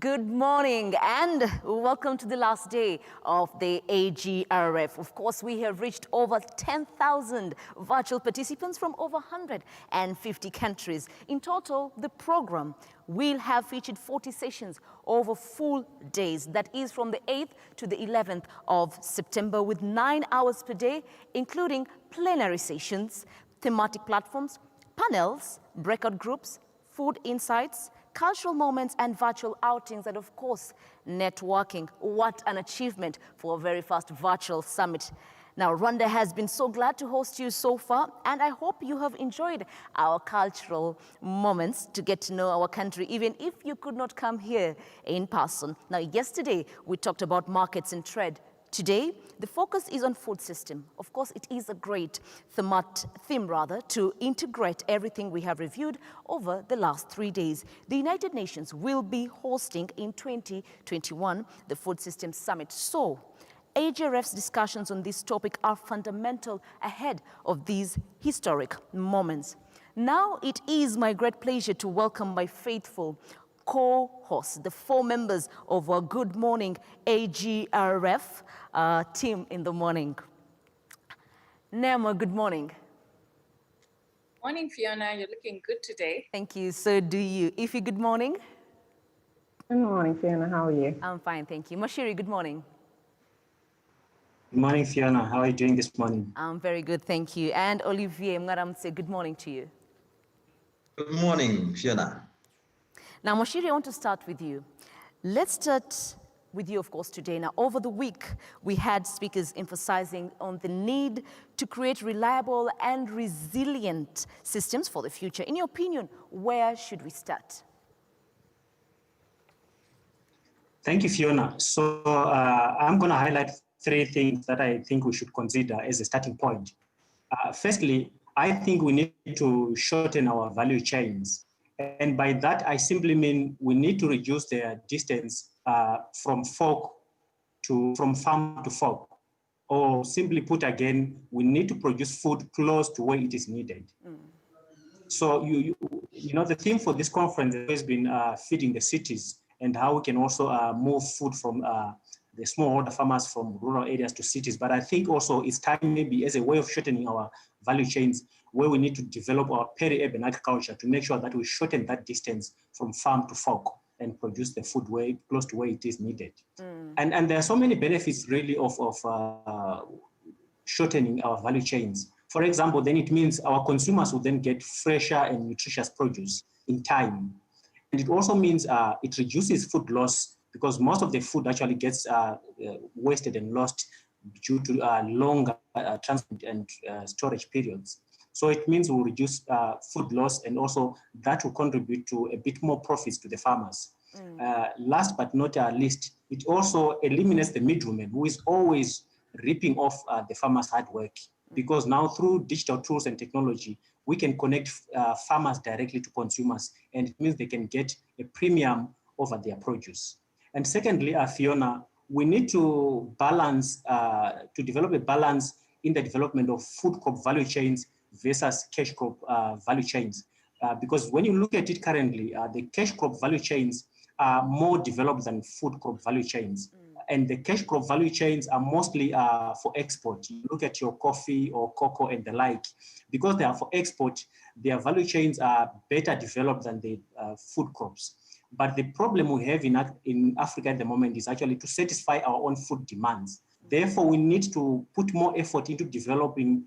Good morning and welcome to the last day of the Agrf. Of course, we have reached over 10,000 virtual participants from over 150 countries. In total, the program will have featured 40 sessions over full days. That is from the 8th to the 11th of September with 9 hours per day, including plenary sessions, thematic platforms, panels, breakout groups, food insights, cultural moments and virtual outings, and of course, networking. What an achievement for a very first virtual summit. Now, Rwanda has been so glad to host you so far, and I hope you have enjoyed our cultural moments to get to know our country, even if you could not come here in person. Now, yesterday, we talked about markets and trade. Today, the focus is on food system. Of course, it is a great theme to integrate everything we have reviewed over the last 3 days. The United Nations will be hosting in 2021 the Food Systems Summit. So, Agrf's discussions on this topic are fundamental ahead of these historic moments. Now, it is my great pleasure to welcome my faithful co-hosts, the 4 members of our Good Morning Agrf team in the morning. Nema, good morning. Morning, Fiona. You're looking good today. Thank you. So do you. Ify, good morning. Good morning, Fiona. How are you? I'm fine, thank you. Mashiri, good morning. Good morning, Fiona. How are you doing this morning? I'm very good, thank you. And Olivier Mgaramse, good morning to you. Good morning, Fiona. Now, Mashiri, I want to start with you. Let's start with you, of course, today. Now, over the week, we had speakers emphasizing on the need to create reliable and resilient systems for the future. In your opinion, where should we start? Thank you, Fiona. So I'm going to highlight 3 things that I think we should consider as a starting point. Firstly, I think we need to shorten our value chains. And by that, I simply mean we need to reduce the distance from farm to fork. Or simply put again, we need to produce food close to where it is needed. So you know, the theme for this conference has been feeding the cities and how we can also move food from the smallholder farmers from rural areas to cities. But I think also it's time maybe as a way of shortening our value chains where we need to develop our peri-urban agriculture to make sure that we shorten that distance from farm to fork and produce the food close to where it is needed. And there are so many benefits really of shortening our value chains. For example, then it means our consumers will then get fresher and nutritious produce in time. And it also means it reduces food loss because most of the food actually gets wasted and lost due to longer transport and storage periods. So it means we'll reduce food loss, and also that will contribute to a bit more profits to the farmers. Last but not least, it also eliminates the middleman who is always ripping off the farmers' hard work. Because now through digital tools and technology, we can connect farmers directly to consumers, and it means they can get a premium over their produce. And secondly, Fiona, we need to develop a balance in the development of food crop value chains versus cash crop value chains. Because when you look at it currently, the cash crop value chains are more developed than food crop value chains. And the cash crop value chains are mostly for export. You look at your coffee or cocoa and the like. Because they are for export, their value chains are better developed than the food crops. But the problem we have in Africa at the moment is actually to satisfy our own food demands. Therefore, we need to put more effort into developing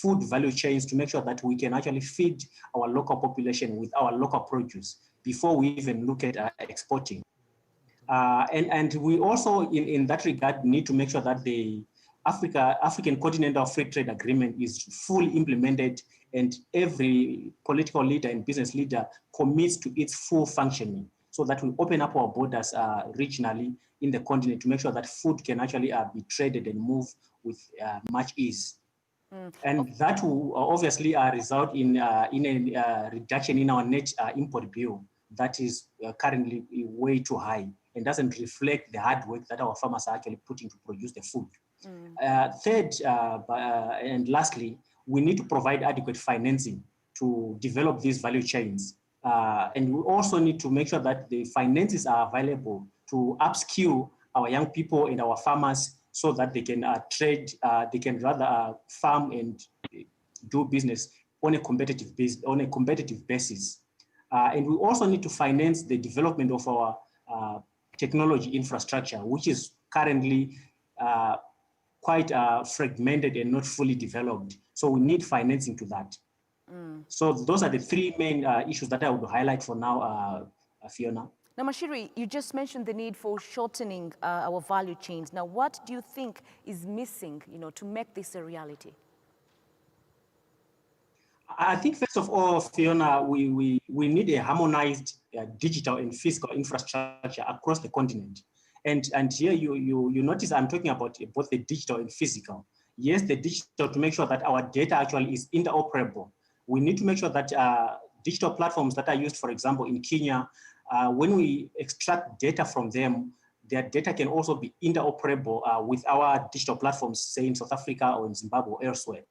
food value chains to make sure that we can actually feed our local population with our local produce before we even look at exporting. And we also, in that regard, need to make sure that the African Continental Free Trade Agreement is fully implemented and every political leader and business leader commits to its full functioning so that we open up our borders regionally in the continent to make sure that food can actually be traded and move with much ease. And that will obviously result in a reduction in our net import bill that is currently way too high and doesn't reflect the hard work that our farmers are actually putting to produce the food. Third, and lastly, we need to provide adequate financing to develop these value chains And we also need to make sure that the finances are available to upskill our young people and our farmers so that they can trade, they can rather farm and do business on a competitive basis. And we also need to finance the development of our technology infrastructure, which is currently quite fragmented and not fully developed. So we need financing to that. So those are the three main issues that I would highlight for now, Fiona. Now, Mashiri, you just mentioned the need for shortening our value chains. Now, what do you think is missing, to make this a reality? I think first of all, Fiona, we need a harmonized digital and physical infrastructure across the continent. And here you notice I'm talking about both the digital and physical. Yes, the digital to make sure that our data actually is interoperable. We need to make sure that digital platforms that are used, for example, in Kenya, when we extract data from them, their data can also be interoperable with our digital platforms, say in South Africa or in Zimbabwe or elsewhere.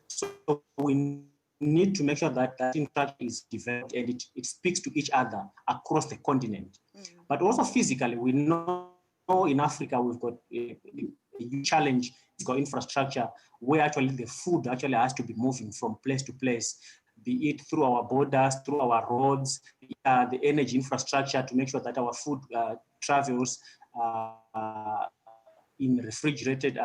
So we need to make sure that that infrastructure is developed and it speaks to each other across the continent. But also physically, we know in Africa we've got a huge challenge. It's got infrastructure where actually the food actually has to be moving from place to place, be it through our borders, through our roads, the energy infrastructure to make sure that our food travels in refrigerated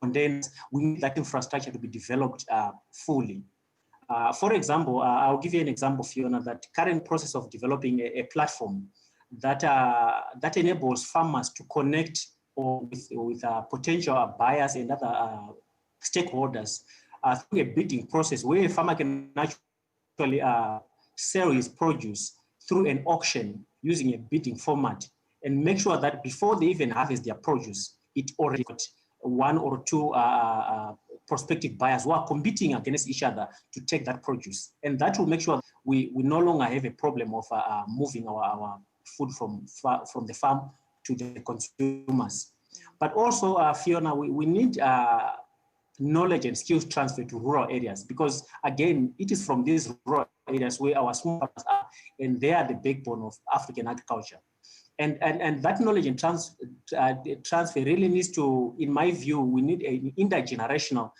containers. We need that infrastructure to be developed fully. For example, I'll give you an example, Fiona, that current process of developing a platform that enables farmers to connect with potential buyers and other stakeholders through a bidding process where a farmer can actually sell his produce through an auction using a bidding format and make sure that before they even harvest their produce, it already got one or two prospective buyers who are competing against each other to take that produce. And that will make sure we no longer have a problem of moving our food from the farm to the consumers. But also, Fiona, we need knowledge and skills transfer to rural areas because, again, it is from these rural areas where our small farmers are, and they are the backbone of African agriculture. And that knowledge and transfer really needs to, in my view, we need an intergenerational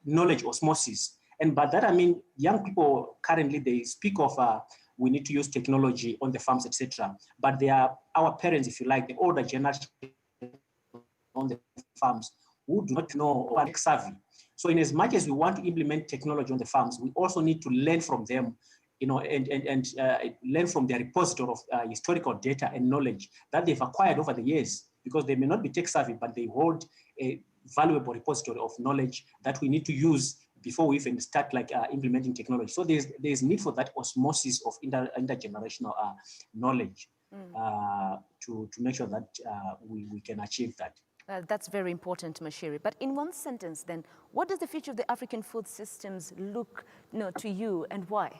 knowledge osmosis. And by that, I mean, young people currently, they speak of we need to use technology on the farms, etc. But they are our parents, if you like, the older generation on the farms who do not know or are savvy. So in as much as we want to implement technology on the farms, we also need to learn from them, and learn from their repository of historical data and knowledge that they've acquired over the years, because they may not be tech savvy, but they hold a valuable repository of knowledge that we need to use before we even start implementing technology. So there's need for that osmosis of intergenerational knowledge to make sure that we can achieve that. That's very important, Mashiri. But in one sentence, then, what does the future of the African food systems look to you, and why?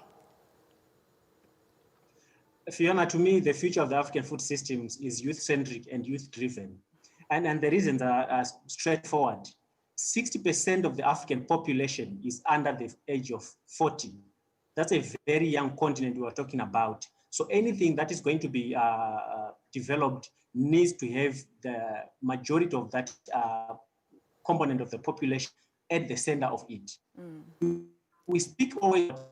Fiona, to me, the future of the African food systems is youth-centric and youth-driven. And the reasons are straightforward. 60% of the African population is under the age of 40. That's a very young continent we are talking about. So anything that is going to be developed needs to have the majority of that component of the population at the center of it. We speak always about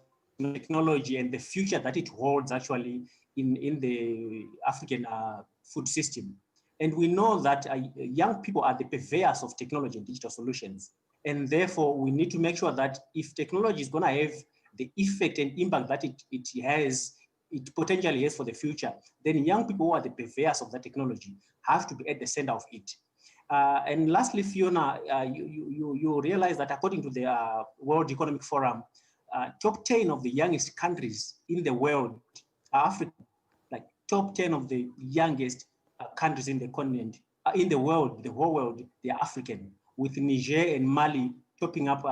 technology and the future that it holds actually in the African food system. And we know that young people are the purveyors of technology and digital solutions. And therefore, we need to make sure that if technology is going to have the effect and impact that it potentially has for the future, then young people who are the purveyors of that technology have to be at the center of it. And lastly, Fiona, you realize that according to the World Economic Forum, top 10 of the youngest countries in the world are African. Like top 10 of the youngest countries in the continent, in the world, the whole world, they are African, with Niger and Mali topping up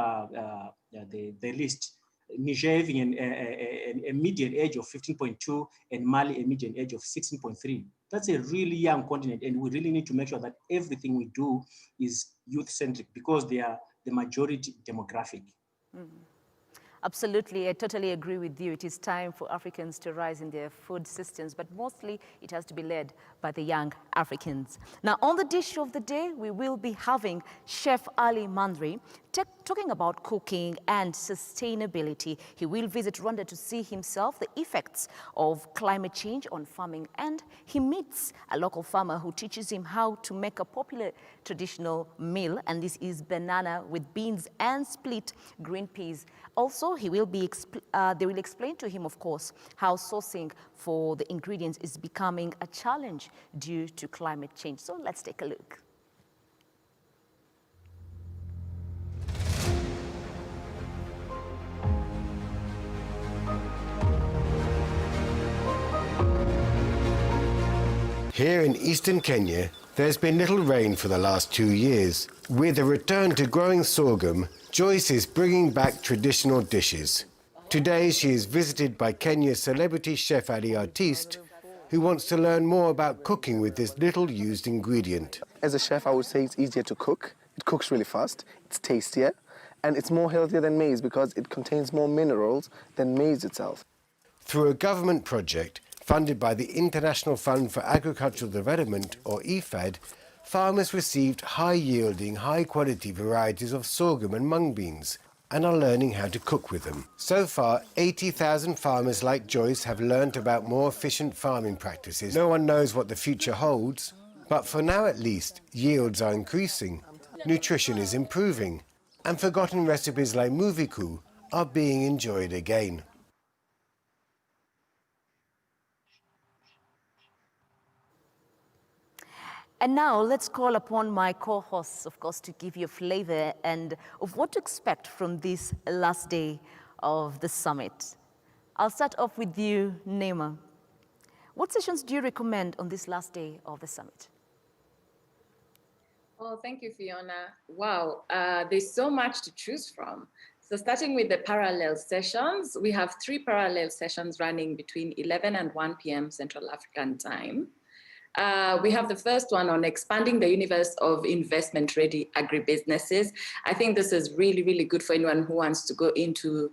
the list. Niger having a median age of 15.2 and Mali a median age of 16.3. That's a really young continent, and we really need to make sure that everything we do is youth-centric because they are the majority demographic. Absolutely, I totally agree with you. It is time for Africans to rise in their food systems, but mostly it has to be led by the young Africans. Now, on the dish of the day, we will be having Chef Ali Mandri talking about cooking and sustainability. He will visit Rwanda to see himself the effects of climate change on farming, and he meets a local farmer who teaches him how to make a popular traditional meal, and this is banana with beans and split green peas. Also, they will explain to him, of course, how sourcing for the ingredients is becoming a challenge due to climate change. So let's take a look. Here in eastern Kenya, there's been little rain for the last 2 years. With a return to growing sorghum, Joyce is bringing back traditional dishes. Today she is visited by Kenya's celebrity chef Ali Artiste, who wants to learn more about cooking with this little used ingredient. As a chef, I would say it's easier to cook. It cooks really fast, it's tastier, and it's more healthier than maize because it contains more minerals than maize itself. Through a government project funded by the International Fund for Agricultural Development, or IFAD, farmers received high-yielding, high-quality varieties of sorghum and mung beans and are learning how to cook with them. So far, 80,000 farmers like Joyce have learnt about more efficient farming practices. No one knows what the future holds, but for now at least, yields are increasing, nutrition is improving, and forgotten recipes like muviku are being enjoyed again. And now let's call upon my co-hosts, of course, to give you a flavor and of what to expect from this last day of the summit. I'll start off with you, Neema. What sessions do you recommend on this last day of the summit? Oh, thank you, Fiona. Wow, there's so much to choose from. So starting with the parallel sessions, we have 3 parallel sessions running between 11 and 1 p.m. Central African time. We have the first one on expanding the universe of investment-ready agribusinesses. I think this is really, really good for anyone who wants to go into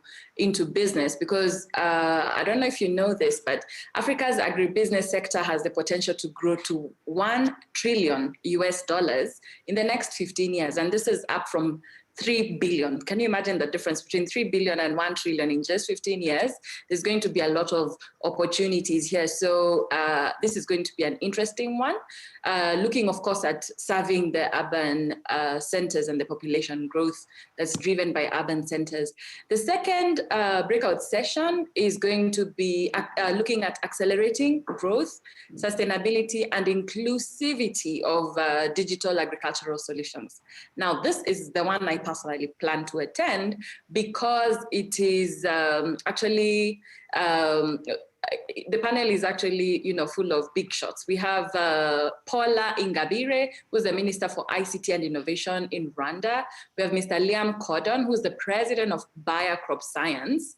business because I don't know if you know this, but Africa's agribusiness sector has the potential to grow to $1 trillion in the next 15 years. And this is up from 3 billion. Can you imagine the difference between 3 billion and 1 trillion in just 15 years? There's going to be a lot of opportunities here. So this is going to be an interesting one. Looking, of course, at serving the urban centers and the population growth that's driven by urban centers. The second breakout session is going to be looking at accelerating growth, sustainability, and inclusivity of digital agricultural solutions. Now, this is the one I personally plan to attend because it is actually the panel is actually, full of big shots. We have Paula Ingabire, who's the Minister for ICT and Innovation in Rwanda. We have Mr. Liam Cordon, who's the President of Bayer Crop Science.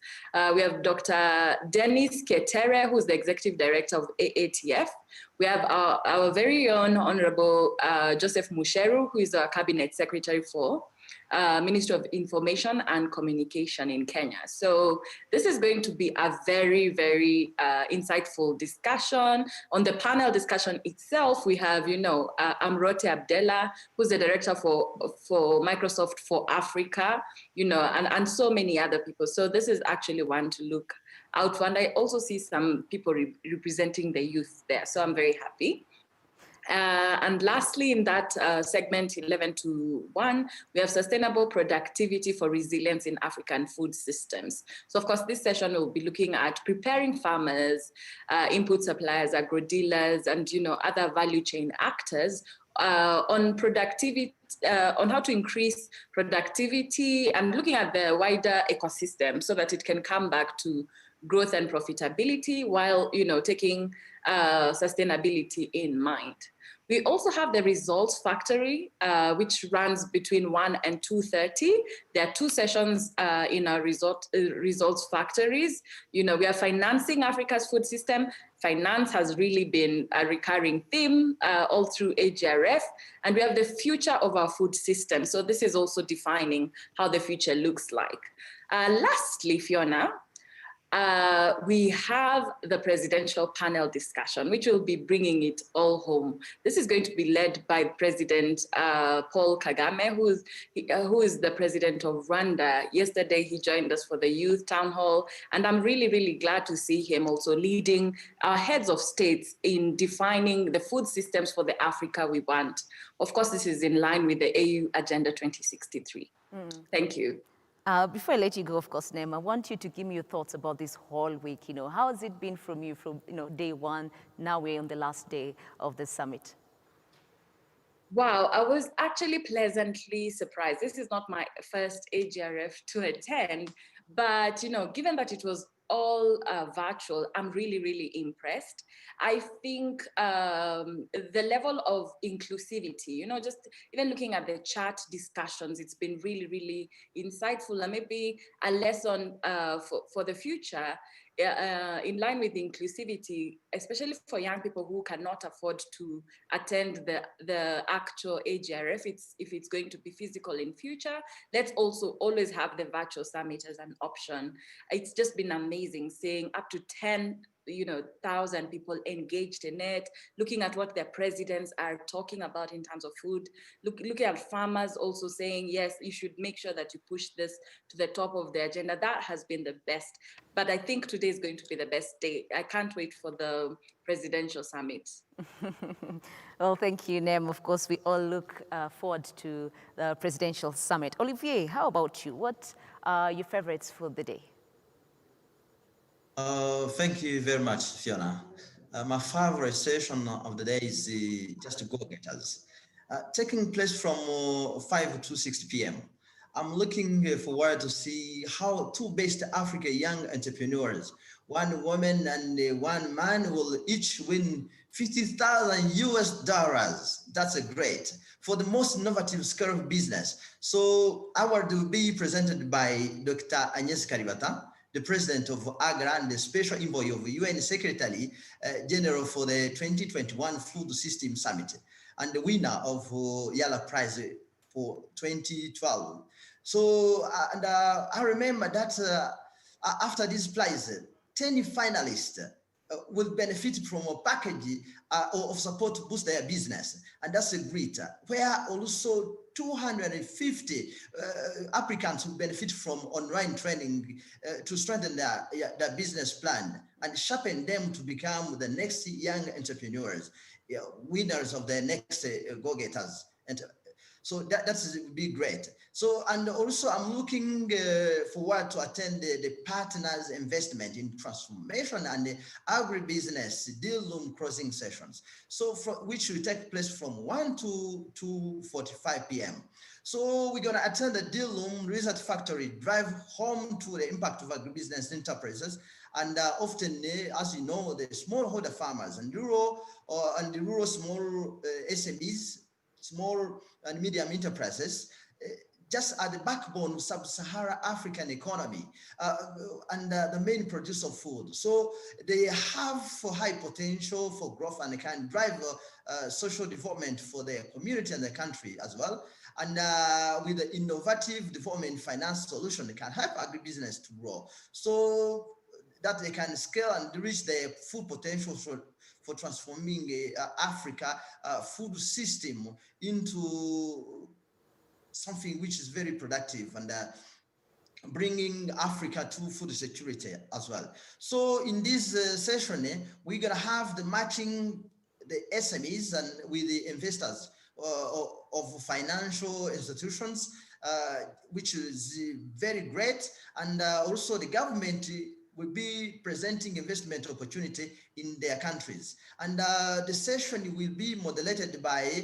We have Dr. Dennis Ketere, who's the Executive Director of AATF. We have our very own Honorable Joseph Musheru, who is our Cabinet Secretary for Ministry of Information and Communication in Kenya. So this is going to be a very, very insightful discussion. On the panel discussion itself, we have, Amrote Abdella, who's the director for Microsoft for Africa, and so many other people. So this is actually one to look out for. And I also see some people representing the youth there. So I'm very happy. And lastly, in that segment 11 to 1, we have sustainable productivity for resilience in African food systems. So of course, this session will be looking at preparing farmers, input suppliers, agro-dealers, and other value chain actors on productivity, on how to increase productivity and looking at the wider ecosystem so that it can come back to growth and profitability while taking sustainability in mind. We also have the Results Factory, which runs between 1 and 2:30. There are 2 sessions in our Results Factories. We are financing Africa's food system. Finance has really been a recurring theme all through Agrf. And we have the future of our food system. So this is also defining how the future looks like. Lastly, Fiona, we have the presidential panel discussion, which will be bringing it all home. This is going to be led by President Paul Kagame, who is the president of Rwanda. Yesterday, he joined us for the youth town hall, and I'm really, really glad to see him also leading our heads of states in defining the food systems for the Africa we want. Of course, this is in line with the AU Agenda 2063. Thank you. Before I let you go, of course, Nem, I want you to give me your thoughts about this whole week. How has it been from you from day one? Now we're on the last day of the summit. Wow, I was actually pleasantly surprised. This is not my first AGRF to attend, but given that it was all virtual, I'm really, really impressed. I think the level of inclusivity, just even looking at the chat discussions, it's been really, really insightful, and maybe a lesson for the future in line with inclusivity, especially for young people who cannot afford to attend the actual AGRF, if it's going to be physical in future, let's also always have the virtual summit as an option. It's just been amazing seeing up to 10,000 people engaged in it, looking at what their presidents are talking about in terms of food, looking at farmers also saying, yes, you should make sure that you push this to the top of the agenda. That has been the best. But I think today is going to be the best day. I can't wait for the presidential summit. Well, thank you, Nem. Of course, we all look forward to the presidential summit. Olivier, how about you? What are your favorites for the day? Thank you very much, Fiona. My favorite session of the day is just go-getters, taking place from 5 to 6 p.m. I'm looking forward to see how two Best Africa young entrepreneurs, one woman and one man, will each win $50,000. That's a great for the most innovative scale of business. So award will be presented by Dr. Agnes Karibata, the president of Agrf and the special envoy of UN Secretary General for the 2021 Food System Summit, and the winner of Yala Prize for 2012. So, I remember that after this prize, 10 finalists will benefit from a package of support to boost their business. And that's a great, where also 250 applicants will benefit from online training to strengthen their business plan and sharpen them to become the next young entrepreneurs, winners of the next go-getters. And so that's be great. So, and also I'm looking forward to attend the partners investment in transformation and the agribusiness deal room crossing sessions. So which will take place from 1 to 2:45 p.m. So we're gonna attend the deal room research factory, drive home to the impact of agribusiness enterprises, and often, as you know, the smallholder farmers and rural small SMEs, small and medium enterprises, just are the backbone of sub-Saharan African economy and the main producer of food. So they have high potential for growth and can drive social development for their community and the country as well. And with the innovative development finance solution, they can help agribusiness to grow so that they can scale and reach their full potential for transforming Africa food system into something which is very productive and bringing Africa to food security as well. So in this session, we're gonna have the matching the SMEs and with the investors of financial institutions, which is very great. And also the government will be presenting investment opportunity in their countries. And the session will be moderated by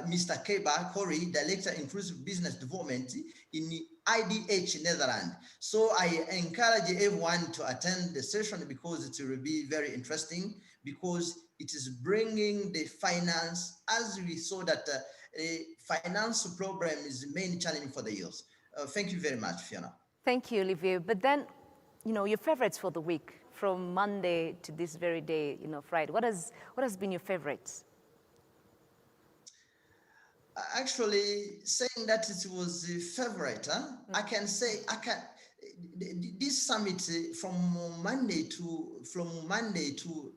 Mr. Keba Corey, Director Inclusive Business Development in IDH Netherlands. So I encourage everyone to attend the session because it will be very interesting, because it is bringing the finance, as we saw that a financial problem is the main challenge for the youth. Thank you very much, Fiona. Thank you, Olivier. But then, your favorites for the week from Monday to this very day, Friday. What has been your favorites? Actually, saying that it was a favorite, I can say this summit from Monday to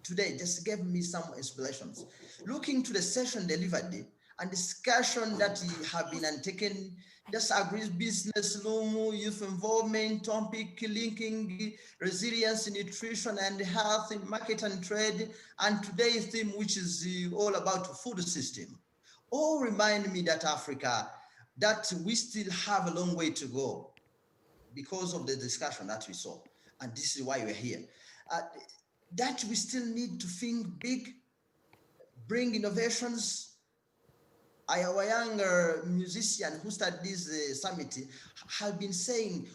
today just gave me some inspirations. Looking to the session delivered and discussion that have been undertaken, just agribusiness, youth involvement, topic linking resilience, nutrition and health in market and trade, and today's theme, which is all about food system, all remind me that Africa, that we still have a long way to go because of the discussion that we saw. And this is why we're here. That we still need to think big, bring innovations. Our younger musician who started this summit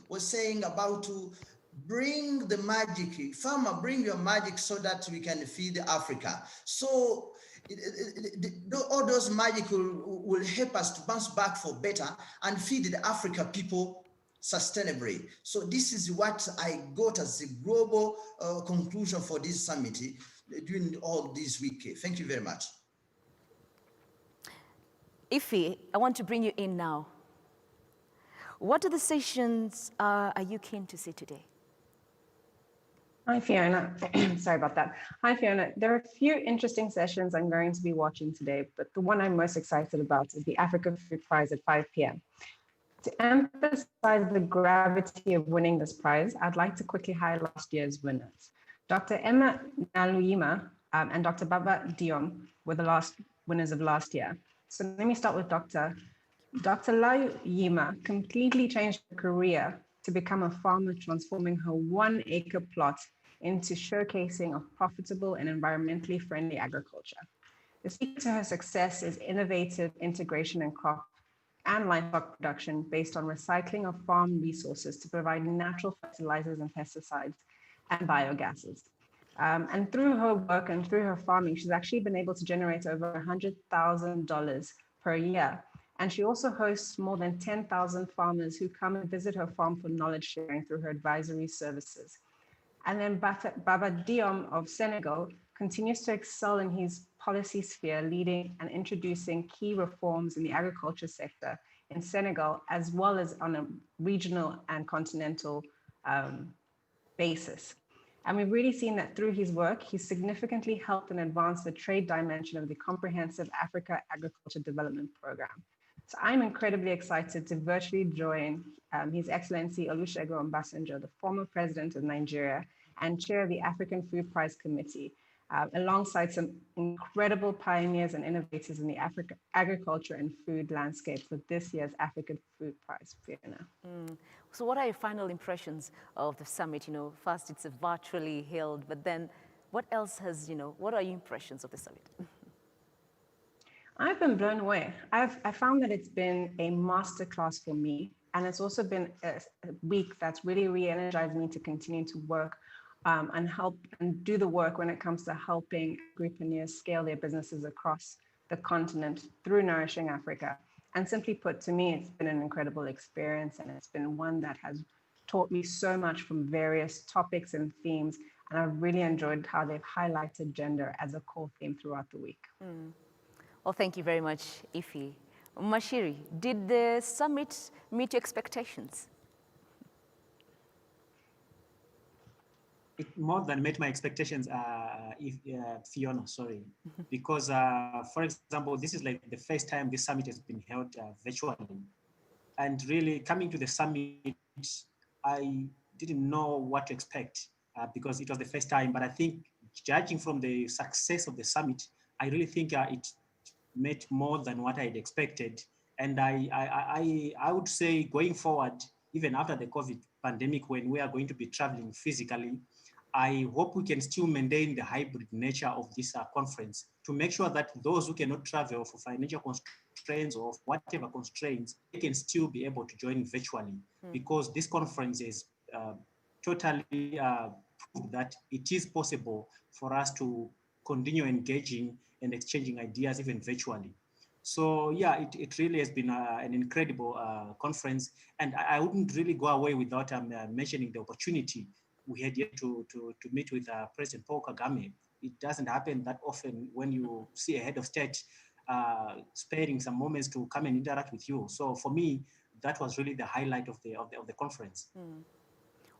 was saying about to bring the magic, farmer, bring your magic so that we can feed Africa. So all those magic will help us to bounce back for better and feed the Africa people sustainably. So this is what I got as a global conclusion for this summit during all this week. Thank you very much. Ife, I want to bring you in now. What are the sessions are you keen to see today? Hi, Fiona. Sorry about that. Hi, Fiona. There are a few interesting sessions I'm going to be watching today, but the one I'm most excited about is the Africa Food Prize at 5 p.m. To emphasize the gravity of winning this prize, I'd like to quickly highlight last year's winners. Dr. Emma Naluyima and Dr. Baba Diom were the last winners of last year. So let me start with Dr. Naluyima completely changed her career to become a farmer, transforming her 1-acre plot into showcasing of profitable and environmentally friendly agriculture. The secret to her success is innovative integration in crop and livestock production based on recycling of farm resources to provide natural fertilizers and pesticides and biogases. And through her work and through her farming, she's actually been able to generate over $100,000 per year. And she also hosts more than 10,000 farmers who come and visit her farm for knowledge sharing through her advisory services. And then Baba Diom of Senegal continues to excel in his policy sphere, leading and introducing key reforms in the agriculture sector in Senegal, as well as on a regional and continental basis. And we've really seen that through his work, he's significantly helped and advanced the trade dimension of the Comprehensive Africa Agriculture Development Program. So I'm incredibly excited to virtually join His Excellency Olusegun Obasanjo, the former president of Nigeria and chair of the African Food Prize Committee, alongside some incredible pioneers and innovators in the agriculture and food landscape for this year's African Food Prize, Fiona. So what are your final impressions of the summit? You know, first it's virtually held, but then what else has, what are your impressions of the summit? I've been blown away. I found that it's been a masterclass for me, and it's also been a week that's really re-energized me to continue to work and help and do the work when it comes to helping agripreneurs scale their businesses across the continent through Nourishing Africa. And simply put, to me, it's been an incredible experience, and it's been one that has taught me so much from various topics and themes, and I've really enjoyed how they've highlighted gender as a core theme throughout the week. Well, thank you very much, Ife. Mashiri, did the summit meet your expectations? It more than met my expectations, Fiona, sorry. Because, for example, this is like the first time this summit has been held virtually. And really coming to the summit, I didn't know what to expect because it was the first time. But I think judging from the success of the summit, I really think it met more than what I had expected. And I would say going forward, even after the COVID pandemic, when we are going to be traveling physically, I hope we can still maintain the hybrid nature of this conference to make sure that those who cannot travel for financial constraints or whatever constraints, they can still be able to join virtually because this conference is totally proved that it is possible for us to continue engaging and exchanging ideas even virtually. So yeah, it really has been an incredible conference, and I wouldn't really go away without mentioning the opportunity we had yet to meet with President Paul Kagame. It doesn't happen that often when you see a head of state sparing some moments to come and interact with you. So for me, that was really the highlight of the conference.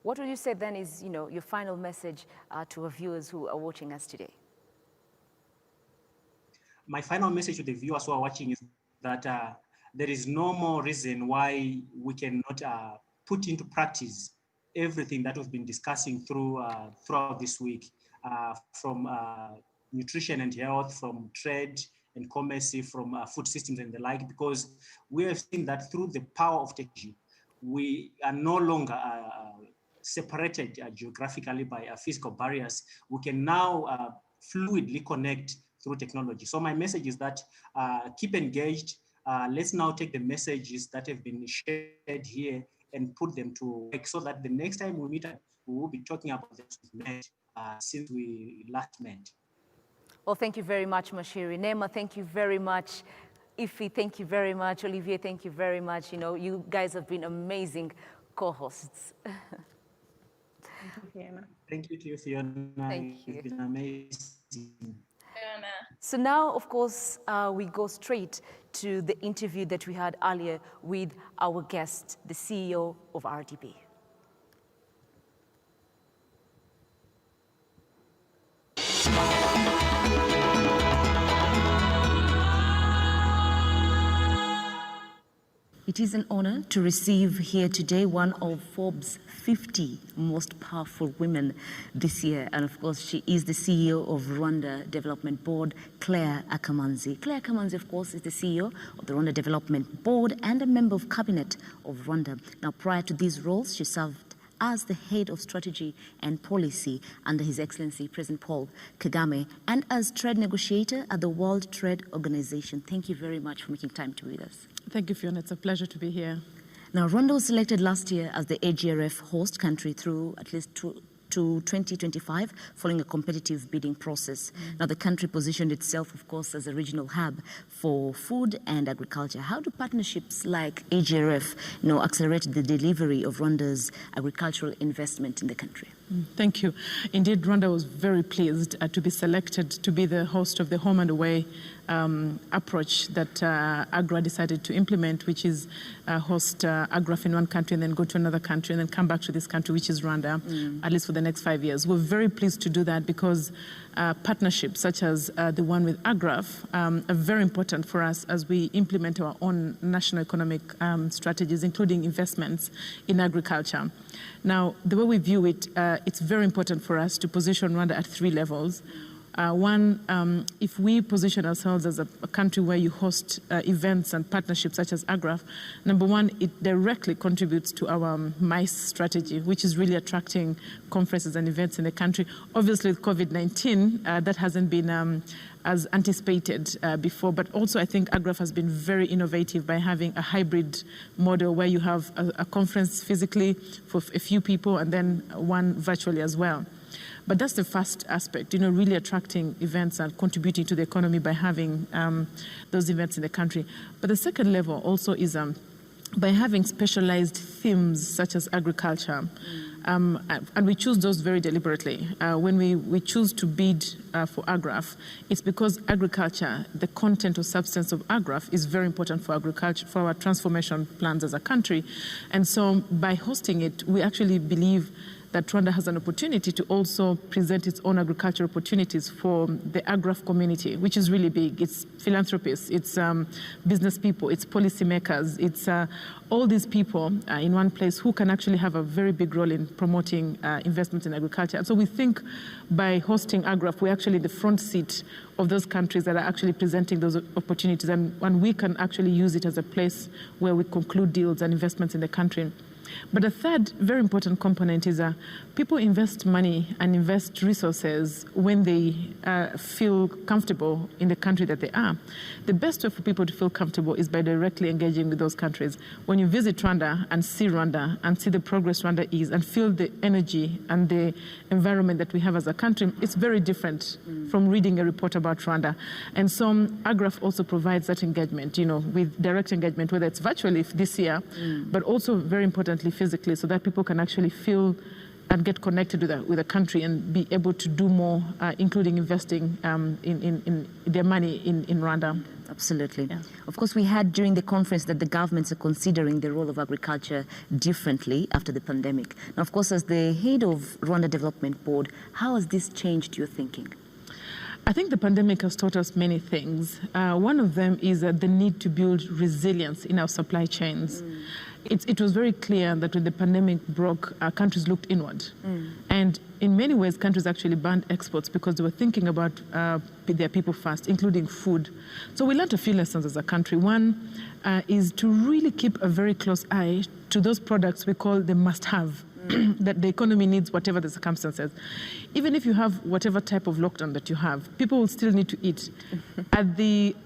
What would you say then is, your final message to our viewers who are watching us today? My final message to the viewers who are watching is that there is no more reason why we cannot put into practice everything that we've been discussing throughout this week, from nutrition and health, from trade and commerce, from food systems and the like, because we have seen that through the power of technology, we are no longer separated geographically by physical barriers. We can now fluidly connect through technology. So my message is that keep engaged. Let's now take the messages that have been shared here and put them to work so that the next time we meet, we will be talking about this since we last met. Well, thank you very much, Mashiri. Nema, thank you very much. Ifi, thank you very much. Olivier, thank you very much. You guys have been amazing co-hosts. Thank you, Fiona. Thank you to you, Fiona. Thank you. It's been amazing. So now, of course, we go straight to the interview that we had earlier with our guest, the CEO of RDB. It is an honor to receive here today one of Forbes' 50 most powerful women this year. And of course, she is the CEO of Rwanda Development Board, Claire Akamanzi. Claire Akamanzi, of course, is the CEO of the Rwanda Development Board and a member of cabinet of Rwanda. Now, prior to these roles, she served as the head of strategy and policy under His Excellency President Paul Kagame and as trade negotiator at the World Trade Organization. Thank you very much for making time to be with us. Thank you, Fiona. It's a pleasure to be here. Now, Rwanda was selected last year as the Agrf host country through at least to 2025, following a competitive bidding process. Now, the country positioned itself, of course, as a regional hub for food and agriculture. How do partnerships like Agrf, accelerate the delivery of Rwanda's agricultural investment in the country? Thank you. Indeed, Rwanda was very pleased to be selected to be the host of the home and away approach that Agrf decided to implement, which is host Agrf in one country and then go to another country and then come back to this country, which is Rwanda, at least for the next 5 years. We're very pleased to do that because partnerships such as the one with Agrf are very important for us as we implement our own national economic strategies, including investments in agriculture. Now, the way we view it, it's very important for us to position Rwanda at 3 levels. One, if we position ourselves as a country where you host events and partnerships such as Agrf, number one, it directly contributes to our MICE strategy, which is really attracting conferences and events in the country. Obviously, with COVID-19, that hasn't been as anticipated before, but also I think Agrf has been very innovative by having a hybrid model where you have a conference physically for a few people and then one virtually as well. But that's the first aspect, really attracting events and contributing to the economy by having those events in the country. But the second level also is by having specialized themes such as agriculture. And we choose those very deliberately. When we choose to bid for Agrf, it's because agriculture, the content or substance of Agrf is very important for agriculture, for our transformation plans as a country. And so by hosting it, we actually believe that Rwanda has an opportunity to also present its own agricultural opportunities for the Agrf community, which is really big. It's philanthropists, it's business people, it's policymakers, it's all these people in one place who can actually have a very big role in promoting investment in agriculture. And so we think by hosting Agrf, we're actually in the front seat of those countries that are actually presenting those opportunities, and we can actually use it as a place where we conclude deals and investments in the country. But a third very important component is people invest money and invest resources when they feel comfortable in the country that they are. The best way for people to feel comfortable is by directly engaging with those countries. When you visit Rwanda and see the progress Rwanda is and feel the energy and the environment that we have as a country, it's very different from reading a report about Rwanda. And so Agrf also provides that engagement, with direct engagement, whether it's virtually this year, but also very importantly physically, so that people can actually feel and get connected with the country and be able to do more, including investing in their money in Rwanda. Absolutely. Yeah. Of course, we had during the conference that the governments are considering the role of agriculture differently after the pandemic. Now, of course, as the head of Rwanda Development Board, how has this changed your thinking? I think the pandemic has taught us many things. One of them is the need to build resilience in our supply chains. It was very clear that when the pandemic broke, countries looked inward. And in many ways, countries actually banned exports because they were thinking about their people first, including food. So we learned a few lessons as a country. One is to really keep a very close eye to those products we call the must-have. That the economy needs whatever the circumstances. Even if you have whatever type of lockdown that you have, people will still need to eat. At the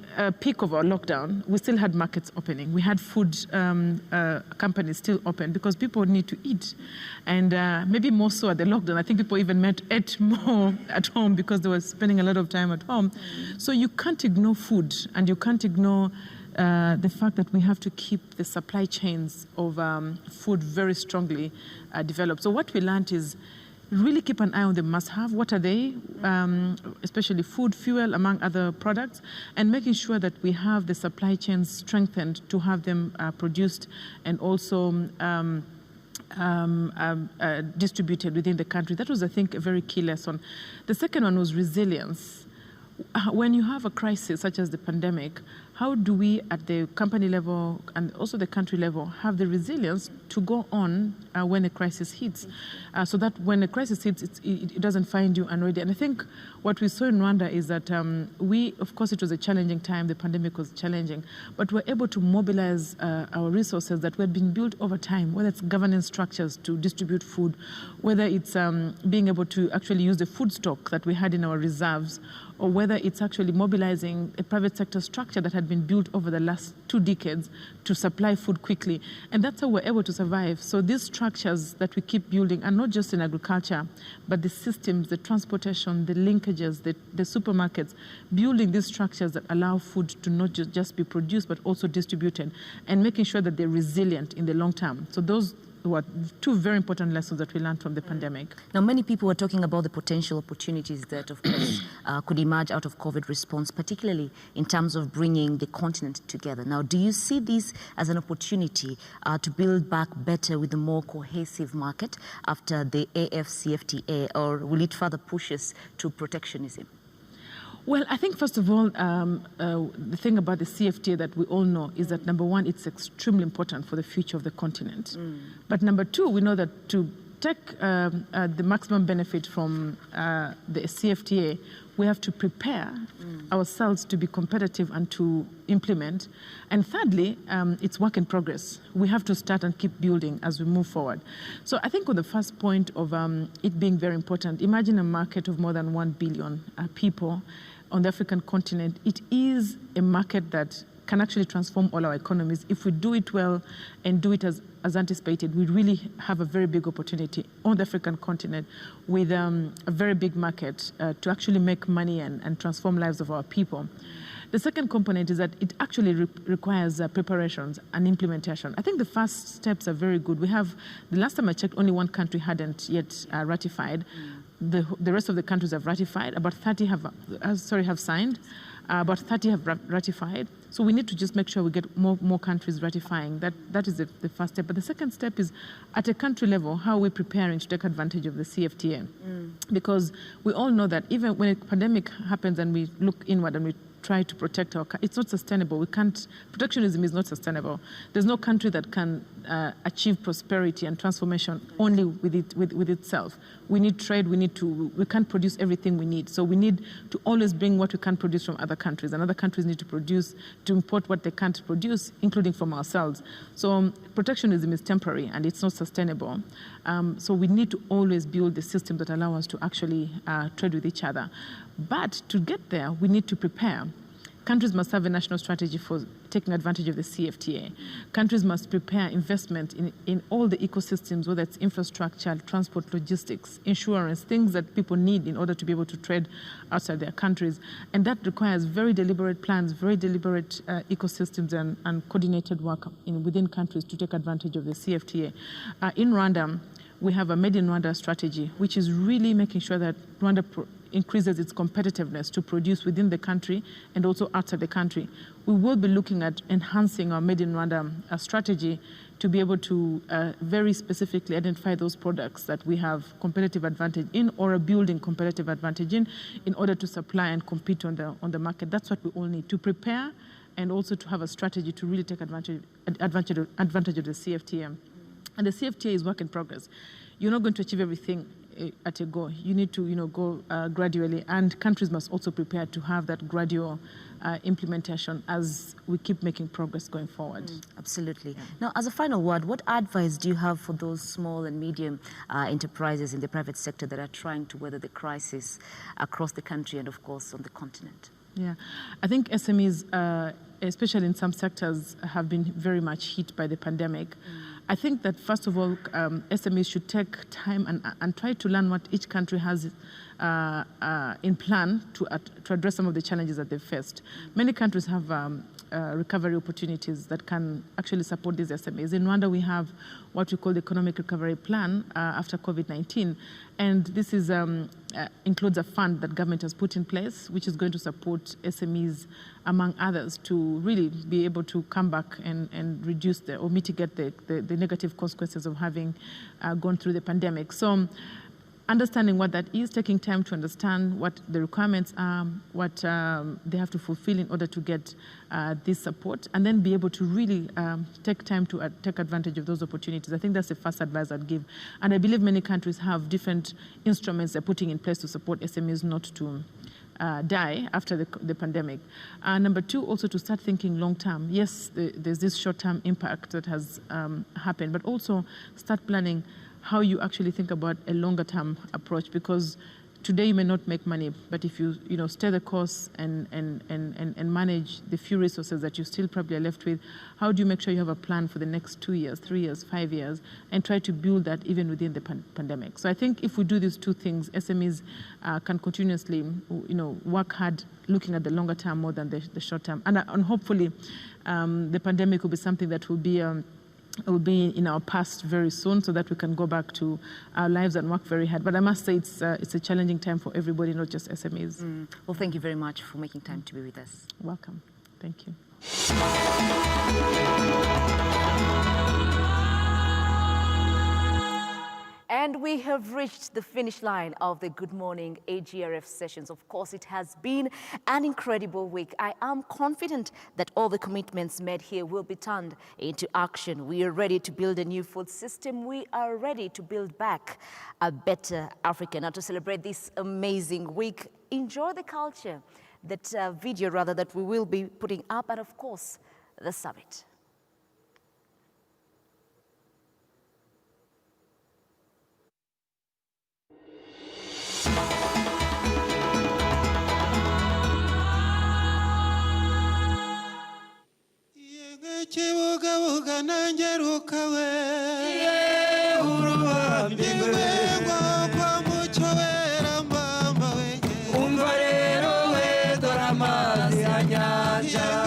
peak of our lockdown, we still had markets opening. We had food companies still open because people need to eat. And maybe more so at the lockdown. I think people even ate more at home because they were spending a lot of time at home. So you can't ignore food, and you can't ignore the fact that we have to keep the supply chains of food very strongly developed. So what we learned is really keep an eye on the must-have. What are they? Especially food, fuel, among other products, and making sure that we have the supply chains strengthened to have them produced and also distributed within the country. That was, I think, a very key lesson. The second one was resilience. When you have a crisis such as the pandemic, how do we at the company level and also the country level have the resilience to go on when a crisis hits, so that when a crisis hits, it doesn't find you unready? And I think what we saw in Rwanda is that of course, it was a challenging time, the pandemic was challenging, but we're able to mobilize our resources that were being built over time, whether it's governance structures to distribute food, whether it's being able to actually use the food stock that we had in our reserves, or whether it's actually mobilizing a private sector structure that had been built over the last 2 decades to supply food quickly. And that's how we're able to survive. So these structures that we keep building are not just in agriculture, but the systems, the transportation, the linkages, the supermarkets, building these structures that allow food to not just be produced, but also distributed, and making sure that they're resilient in the long term. So those were 2 very important lessons that we learned from the pandemic. Now, many people were talking about the potential opportunities that, of course, could emerge out of COVID response, particularly in terms of bringing the continent together. Now, do you see this as an opportunity to build back better with a more cohesive market after the AfCFTA, or will it further push us to protectionism? Well, I think, first of all, the thing about the CFTA that we all know is that, number one, it's extremely important for the future of the continent. But number 2, we know that to take the maximum benefit from the CFTA, we have to prepare ourselves to be competitive and to implement. And thirdly, it's work in progress. We have to start and keep building as we move forward. So I think on the first point of it being very important, imagine a market of more than 1 billion people on the African continent. It is a market that can actually transform all our economies. If we do it well and do it as anticipated, we really have a very big opportunity on the African continent with a very big market to actually make money and transform lives of our people. The second component is that it actually requires preparations and implementation. I think the first steps are very good. We have, the last time I checked, only 1 country hadn't yet ratified. The rest of the countries have ratified. About 30 have signed. About 30 have ratified. So we need to just make sure we get more countries ratifying. That is the first step. But the second step is, at a country level, how are we preparing to take advantage of the CFTA? Because we all know that even when a pandemic happens and we look inward and we try to protect it's not sustainable. We can't, protectionism is not sustainable. There's no country that can achieve prosperity and transformation only with itself. We need trade, we can't produce everything we need. So we need to always bring what we can produce from other countries, and other countries need to import what they can't produce, including from ourselves. So protectionism is temporary and it's not sustainable. So we need to always build the systems that allow us to actually trade with each other. But to get there, we need to prepare. Countries must have a national strategy for taking advantage of the CFTA. Countries must prepare investment in all the ecosystems, whether it's infrastructure, transport, logistics, insurance, things that people need in order to be able to trade outside their countries. And that requires very deliberate plans, very deliberate ecosystems and coordinated work within countries to take advantage of the CFTA. In Rwanda, we have a Made in Rwanda strategy, which is really making sure that Rwanda increases its competitiveness to produce within the country and also outside the country. We will be looking at enhancing our Made in Rwanda strategy to be able to very specifically identify those products that we have competitive advantage in or are building competitive advantage in order to supply and compete on the market. That's what we all need to prepare and also to have a strategy to really take advantage of the CFTA. And the CFTA is work in progress. You're not going to achieve everything at a go. You need to, go gradually, and countries must also prepare to have that gradual implementation as we keep making progress going forward. Absolutely. Now, as a final word, what advice do you have for those small and medium enterprises in the private sector that are trying to weather the crisis across the country and, of course, on the continent? Yeah, I think SMEs, especially in some sectors, have been very much hit by the pandemic. I think that, first of all, SMEs should take time and try to learn what each country has in plan to address some of the challenges that they've faced. Many countries have recovery opportunities that can actually support these SMEs. In Rwanda, we have what we call the Economic Recovery Plan after COVID-19. And this is, includes a fund that government has put in place, which is going to support SMEs, among others, to really be able to come back and reduce or mitigate the negative consequences of having gone through the pandemic. So understanding what that is, taking time to understand what the requirements are, what they have to fulfill in order to get this support, and then be able to really take time to take advantage of those opportunities. I think that's the first advice I'd give. And I believe many countries have different instruments they're putting in place to support SMEs not to die after the pandemic. Number two, also to start thinking long term. Yes, there's this short-term impact that has happened, but also start planning how you actually think about a longer-term approach, because today you may not make money, but if you stay the course and manage the few resources that you still probably are left with, how do you make sure you have a plan for the next 2 years, 3 years, 5 years, and try to build that even within the pandemic? So I think if we do these two things, SMEs can continuously, work hard, looking at the longer term more than the short term, and hopefully the pandemic will be something that will be in our past very soon, so that we can go back to our lives and work very hard. But I must say it's a challenging time for everybody, not just SMEs. Well, thank you very much for making time to be with us. Welcome. Thank you. And we have reached the finish line of the Good Morning AGRF sessions. Of course, it has been an incredible week. I am confident that all the commitments made here will be turned into action. We are ready to build a new food system. We are ready to build back a better Africa. Now, to celebrate this amazing week, enjoy the culture, that video rather that we will be putting up, and of course, the summit. Chibuga nangeruka we urubambingwe kwa mucowera mbamba we umva rero we dore amazi ya nyanja